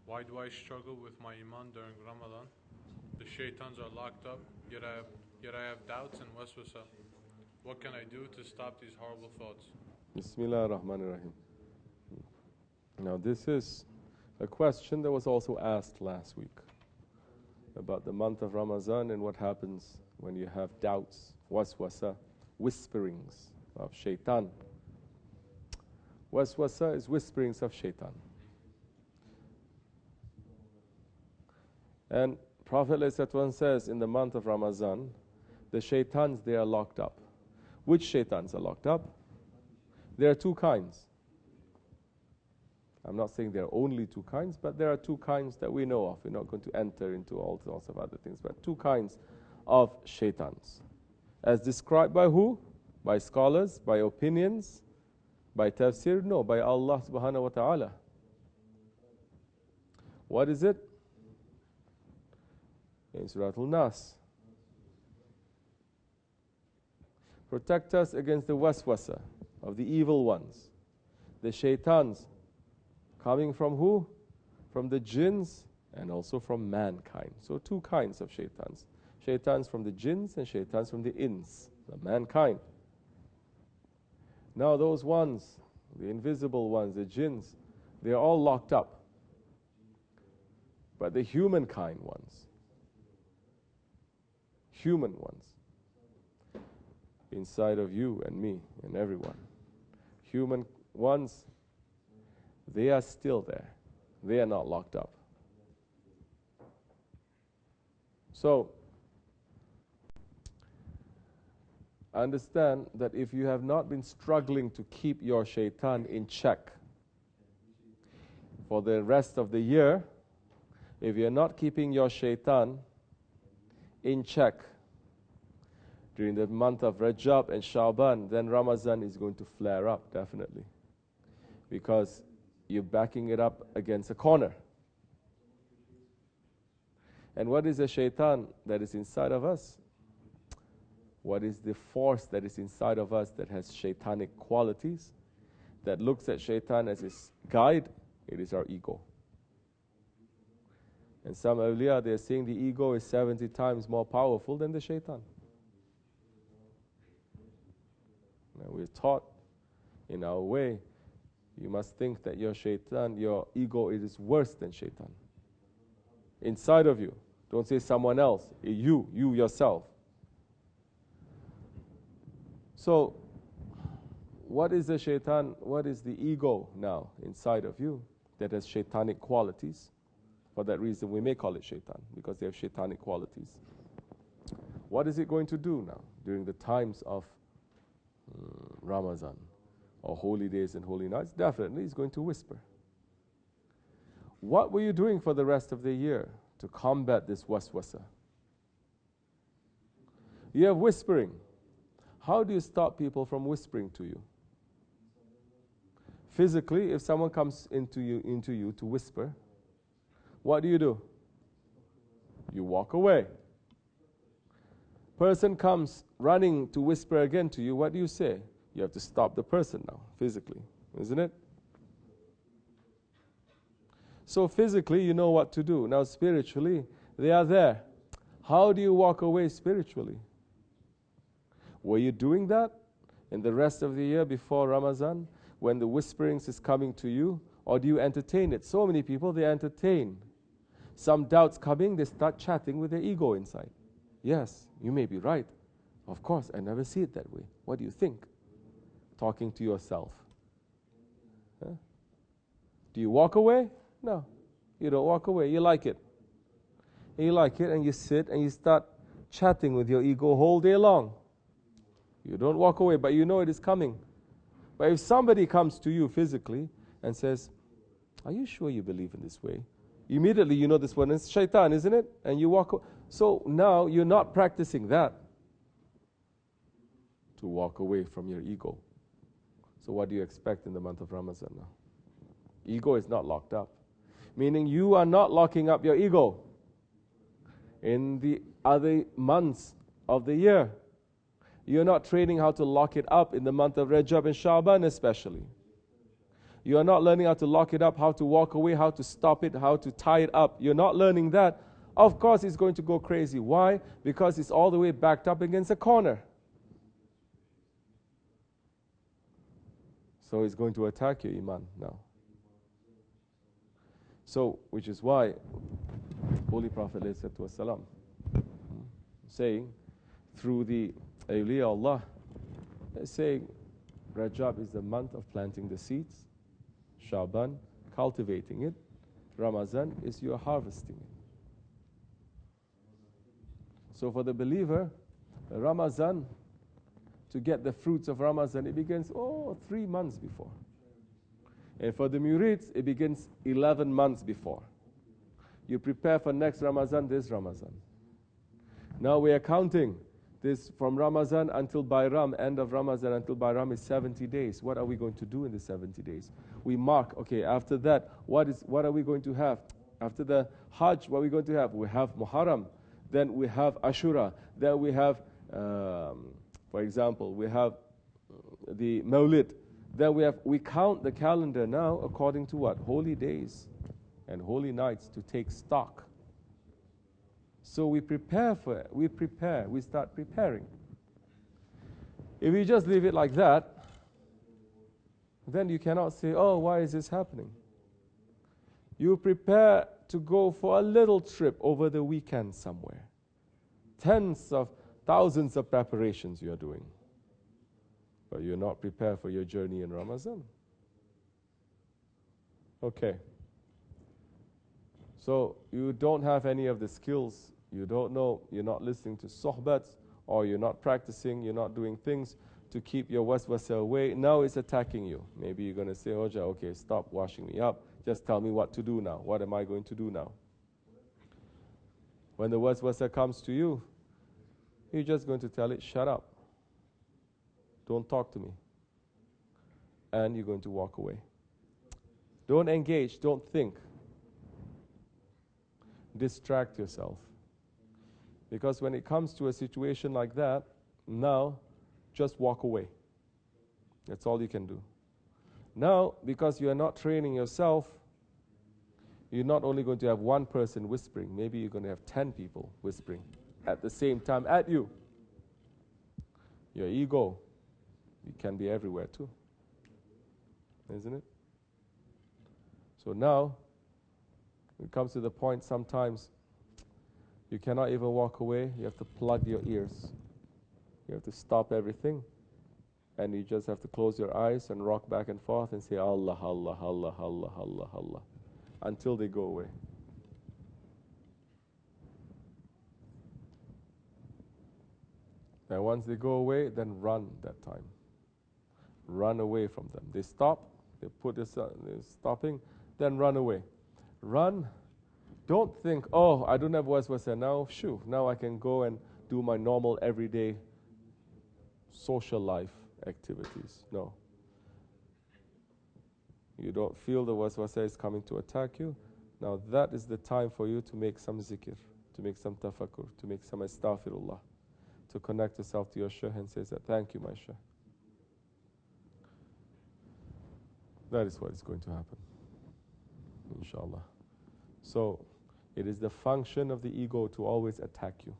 Why do I struggle with my Iman during Ramadan? The shaitans are locked up, yet I have doubts and waswasa. What can I do to stop these horrible thoughts? Bismillahir, Rahmaanir. Now this is a question that was also asked last week about the month of Ramadan and what happens when you have doubts, waswasa, whisperings of shaitan. Waswasa is whisperings of shaitan. And Prophet ﷺ says in the month of Ramadan, the shaitans, they are locked up. Which shaitans are locked up? There are two kinds. I'm not saying there are only two kinds, but there are two kinds that we know of. We're not going to enter into all sorts of other things, but two kinds of shaitans. As described by who? By scholars, by opinions, by tafsir? No, by Allah subhanahu wa ta'ala. What is it? In Surah Al-Nas. Protect us against the waswasa of the evil ones. The shaitans coming from who? From the jinns and also from mankind. So two kinds of shaitans. Shaitans from the jinns and shaitans from the ins, the mankind. Now those ones, the invisible ones, the jinns, they are all locked up. But the humankind ones, human ones, inside of you and me and everyone, human ones, they are still there. They are not locked up. So, understand that if you have not been struggling to keep your shaitan in check for the rest of the year, if you're not keeping your shaitan in check during the month of Rajab and Sha'ban, then Ramadan is going to flare up, definitely. Because you're backing it up against a corner. And what is the shaitan that is inside of us? What is the force that is inside of us that has shaitanic qualities, that looks at shaitan as his guide? It is our ego. And some awliya, they are saying the ego is 70 times more powerful than the shaitan. Now we're taught in our way, you must think that your shaitan, your ego, it is worse than shaitan. Inside of you. Don't say someone else. You yourself. So, what is the shaitan? What is the ego now inside of you that has shaitanic qualities? For that reason, we may call it shaitan, because they have shaitanic qualities. What is it going to do now during the times of Ramadan or holy days and holy nights? Definitely it's going to whisper. What were you doing for the rest of the year to combat this waswasa? You have whispering. How do you stop people from whispering to you? Physically, if someone comes into you to whisper, what do? You walk away. Person comes running to whisper again to you, what do you say? You have to stop the person now, physically, isn't it? So physically, you know what to do. Now spiritually, they are there. How do you walk away spiritually? Were you doing that in the rest of the year before Ramadan, when the whisperings is coming to you? Or do you entertain it? So many people, they entertain. Some doubts coming, they start chatting with their ego inside. Yes, you may be right. Of course, I never see it that way. What do you think? Talking to yourself. Huh? Do you walk away? No, you don't walk away. You like it. You like it and you sit and you start chatting with your ego whole day long. You don't walk away, but you know it is coming. But if somebody comes to you physically and says, are you sure you believe in this way? Immediately you know this one is shaitan, isn't it? And you walk away. So now you're not practicing that to walk away from your ego. So what do you expect in the month of Ramadan now? Ego is not locked up. Meaning you are not locking up your ego in the other months of the year. You're not training how to lock it up in the month of Rajab and Sha'ban especially. You are not learning how to lock it up, how to walk away, how to stop it, how to tie it up. You're not learning that. Of course it's going to go crazy. Why? Because it's all the way backed up against a corner. So it's going to attack your Iman now. So, which is why Holy Prophet ﷺ saying through the awliya Allah, saying Rajab is the month of planting the seeds, Shaban cultivating it, Ramadan is you are harvesting it. So for the believer, Ramadan, to get the fruits of Ramadan, it begins 3 months before. And for the murids, it begins 11 months before. You prepare for next Ramadan, this Ramadan. Now we are counting this from Ramadan until Bayram, end of Ramadan until Bayram is 70 days. What are we going to do in the 70 days? We mark, okay, after that, what are we going to have? After the Hajj, what are we going to have? We have Muharram, then we have Ashura, then we have, for example, we have the Mawlid. Then we count the calendar now according to what? Holy days and holy nights to take stock. So we prepare for it. We start preparing. If you just leave it like that, then you cannot say, oh, why is this happening? You prepare to go for a little trip over the weekend somewhere. Tens of thousands of preparations you are doing. But you're not prepared for your journey in Ramadan. Okay. So you don't have any of the skills. You don't know. You're not listening to sohbats, or you're not practicing. You're not doing things to keep your waswasa away. Now it's attacking you. Maybe you're going to say, Hoja, okay, stop washing me up. Just tell me what to do now. What am I going to do now? When the waswasa comes to you, you're just going to tell it, shut up. Don't talk to me. And you're going to walk away. Don't engage. Don't think. Distract yourself. Because when it comes to a situation like that, now just walk away. That's all you can do. Now, because you are not training yourself, you're not only going to have one person whispering, maybe you're going to have 10 people whispering at the same time at you. Your ego, it can be everywhere too. Isn't it? So now, it comes to the point sometimes you cannot even walk away. You have to plug your ears. You have to stop everything. And you just have to close your eyes and rock back and forth and say Allah, Allah, Allah, Allah, Allah, Allah, until they go away. And once they go away, then run that time. Run away from them. They stop, they put this, they're stopping, then run away. Run. Don't think, oh, I don't have waswasa now. Shoo, now I can go and do my normal everyday social life activities. No. You don't feel the waswasa is coming to attack you. Now that is the time for you to make some zikr, to make some tafakkur, to make some astaghfirullah, to connect yourself to your Shaykh and say that, thank you, my Shaykh. That is what is going to happen, inshallah. So, it is the function of the ego to always attack you.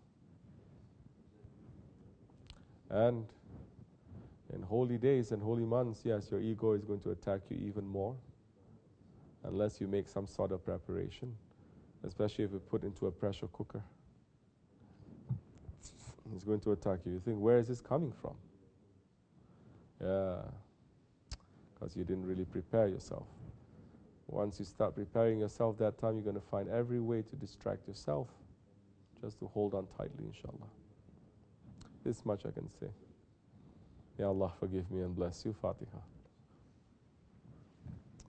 And in holy days and holy months, yes, your ego is going to attack you even more, unless you make some sort of preparation, especially if you put into a pressure cooker. It's going to attack you. You think, where is this coming from? Yeah, because you didn't really prepare yourself. Once you start preparing yourself, that time you're going to find every way to distract yourself, just to hold on tightly, inshallah. This much I can say. May Allah forgive me and bless you. Fatiha.